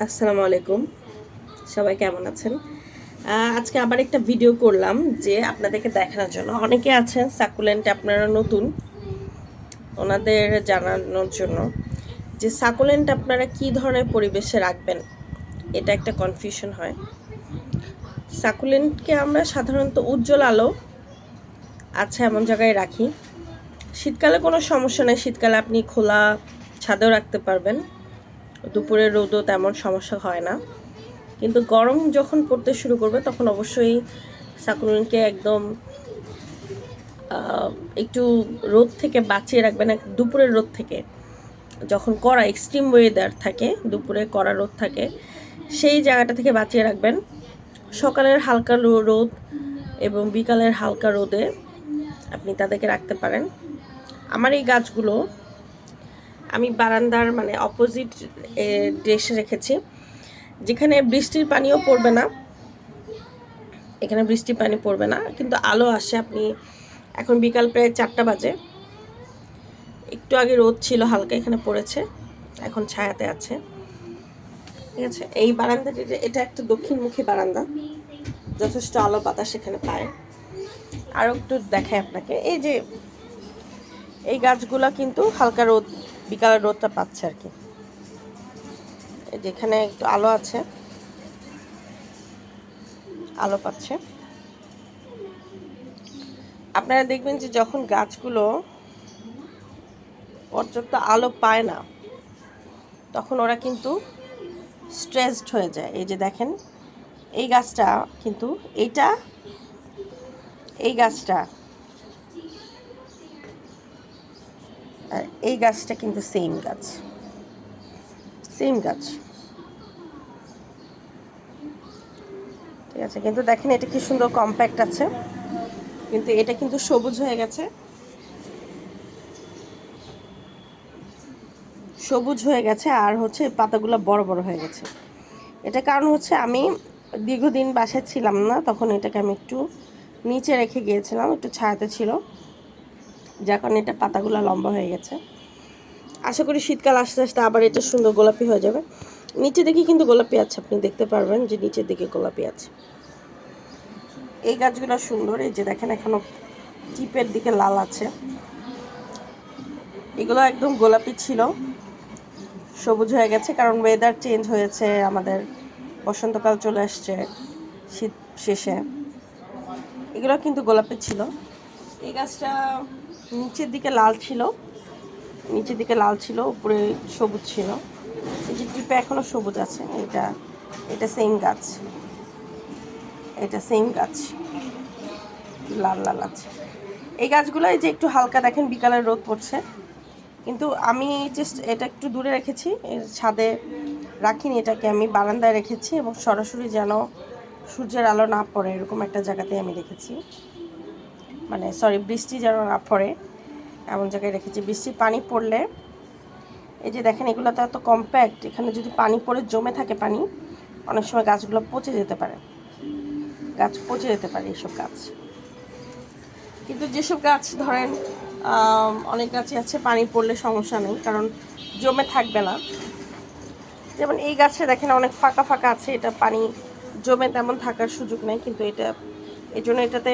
আসসালামু আলাইকুম। সবাই কেমন আছেন? আজকে আবার একটা ভিডিও করলাম যে আপনাদেরকে দেখানোর জন্য। অনেকে আছেন সাকুলেন্ট আপনারা নতুন, ওনাদের জানানোর জন্য যে সাকুলেন্ট আপনারা কি ধরনের পরিবেশে রাখবেন, এটা একটা কনফিউশন হয়। সাকুলেন্টকে আমরা সাধারণত উজ্জ্বল আলো আছে এমন জায়গায় রাখি। শীতকালে কোনো সমস্যা নেই, শীতকালে আপনি খোলা ছাদেও রাখতে পারবেন, দুপুরের রোদও তেমন সমস্যা হয় না। কিন্তু গরম যখন পড়তে শুরু করবে তখন অবশ্যই সাকুলেন্টকে একদম একটু রোদ থেকে বাঁচিয়ে রাখবেন, দুপুরের রোদ থেকে। যখন কড়া এক্সট্রিম ওয়েদার থাকে, দুপুরে কড়া রোদ থাকে, সেই জায়গাটা থেকে বাঁচিয়ে রাখবেন। সকালের হালকা রোদ এবং বিকালের হালকা রোদে আপনি তাদেরকে রাখতে পারেন। আমার এই গাছগুলো আমি বারান্দার মানে অপোজিট ডেসে রেখেছি, যেখানে বৃষ্টির পানিও পড়বে না। এখানে বৃষ্টির পানি পড়বে না, কিন্তু আলো আসে। আপনি এখন বিকাল প্রায় 4টা বাজে, একটু আগে রোদ ছিল হালকা, এখানে পড়েছে, এখন ছায়াতে আছে। ঠিক আছে, এই বারান্দাটি এটা একটা দক্ষিণমুখী বারান্দা, যথেষ্ট আলো বাতাস এখানে পায়। আরও একটু দেখাই আপনাকে, এই যে এই গাছগুলা কিন্তু হালকা রোদ, বিকালের রোদটা পাচ্ছে আর কি। এই যে এখানে একটু আলো আছে, আলো পাচ্ছে। আপনারা দেখবেন যে যখন গাছগুলো পর্যাপ্ত আলো পায় না, তখন ওরা কিন্তু স্ট্রেসড হয়ে যায়। এই যে দেখেন এই গাছটা কিন্তু, এই গাছটা আর এই গাছটা কিন্তু সেম গাছ, ঠিক আছে। কিন্তু দেখেন এটা কি সুন্দর কম্প্যাক্ট আছে, কিন্তু এটা কিন্তু সবুজ হয়ে গেছে, আর হচ্ছে পাতাগুলো বড় বড় হয়ে গেছে। এটা কারণ হচ্ছে আমি দীর্ঘদিন বাসায় ছিলাম না, তখন এটাকে আমি একটু নিচে রেখে গিয়েছিলাম, একটু ছায়াতে ছিল, যার কারণে এটা পাতাগুলো লম্বা হয়ে গেছে। আশা করি শীতকাল আস্তে আস্তে আবার এটা সুন্দর গোলাপি হয়ে যাবে। নিচে দিকে কিন্তু গোলাপি আছে, আপনি দেখতে পারবেন যে নিচের দিকে গোলাপি আছে। এই গাছগুলো সুন্দর, এই যে দেখেন এখনো টিপের দিকে লাল আছে। এগুলো একদম গোলাপি ছিল, সবুজ হয়ে গেছে, কারণ ওয়েদার চেঞ্জ হয়েছে, আমাদের বসন্তকাল চলে আসছে, শীত শেষে। এগুলো কিন্তু গোলাপি ছিল। এই গাছটা নিচের দিকে লাল ছিল, উপরে সবুজ ছিল। এই যে টিপে এখনো সবুজ আছে। এটা সেম গাছ, লাল লাল আছে। এই গাছগুলো এই যে একটু হালকা দেখেন বিকালের রোদ পড়ছে, কিন্তু আমি জাস্ট এটা একটু দূরে রেখেছি, ছাদে রাখিনি, এটাকে আমি বারান্দায় রেখেছি, এবং সরাসরি যেন সূর্যের আলো না পড়ে এরকম একটা জায়গাতে আমি রেখেছি, মানে বৃষ্টি যেন না পড়ে এমন জায়গায় রেখেছি। বৃষ্টির পানি পড়লে এই যে দেখেন এগুলো তো এত কম্প্যাক্ট, এখানে যদি পানি পড়ে জমে থাকে পানি, অনেক সময় গাছগুলো পচে যেতে পারে, এইসব গাছ। কিন্তু যেসব গাছ ধরেন অনেক গাছই আছে পানি পড়লে সমস্যা নেই, কারণ জমে থাকবে না। যেমন এই গাছে দেখেন অনেক ফাঁকা ফাঁকা আছে, এটা পানি জমে তেমন থাকার সুযোগ নেই, কিন্তু এই জন্য এটাতে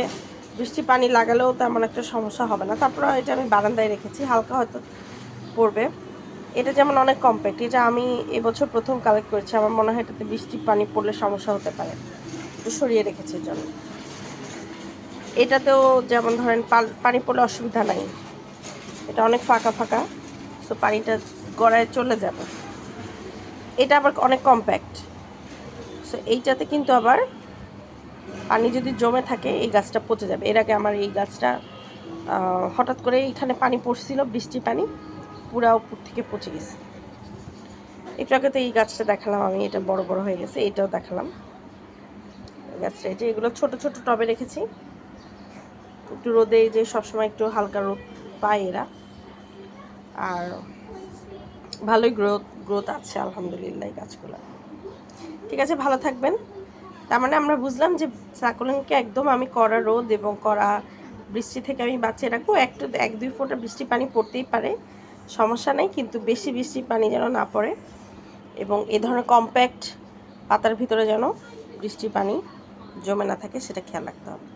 বৃষ্টি পানি লাগালেও তেমন একটা সমস্যা হবে না। তারপরে এটা আমি বারান্দায় রেখেছি, হালকা হয়তো পড়বে। এটা যেমন অনেক কম্প্যাক্ট, এটা আমি এবছর প্রথম কালেক্ট করেছি, আমার মনে হয় এটাতে বৃষ্টি পানি পড়লে সমস্যা হতে পারে, একটু সরিয়ে রেখেছি এর জন্য। এটাতেও যেমন ধরেন পানি পড়লে অসুবিধা নাই, এটা অনেক ফাঁকা ফাঁকা, সো পানিটা গড়ায় চলে যাবে। এটা আবার অনেক কম্প্যাক্ট, সো এইটাতে কিন্তু আবার পানি যদি জমে থাকে এই গাছটা পচে যাবে। এর আগে আমার এই গাছটা হঠাৎ করে এখানে পানি পড়ছিল, বৃষ্টির পানি, পুরা উপর থেকে পচে গেছে। একটু আগে তো এই গাছটা দেখালাম আমি, এটা বড় বড় হয়ে গেছে, এটাও দেখালাম গাছটা। এই যে এগুলো ছোট ছোট টবে রেখেছি, একটু রোদে, যে সবসময় একটু হালকা রোদ পায় এরা, আর ভালোই গ্রোথ আছে আলহামদুলিল্লাহ এই গাছগুলো। ঠিক আছে, ভালো থাকবেন। তার মানে আমরা বুঝলাম যে সাকুলেন্টকে একদম আমি কড়া রোদ এবং কড়া বৃষ্টি থেকে আমি বাঁচিয়ে রাখবো। একটু 1-2 ফোঁটা বৃষ্টি পানি পড়তেই পারে, সমস্যা নেই, কিন্তু বেশি বৃষ্টির পানি যেন না পড়ে। এবং এই ধরনের কম্প্যাক্ট পাতার ভিতরে যেন বৃষ্টির পানি জমে না থাকে সেটা খেয়াল রাখতে হবে।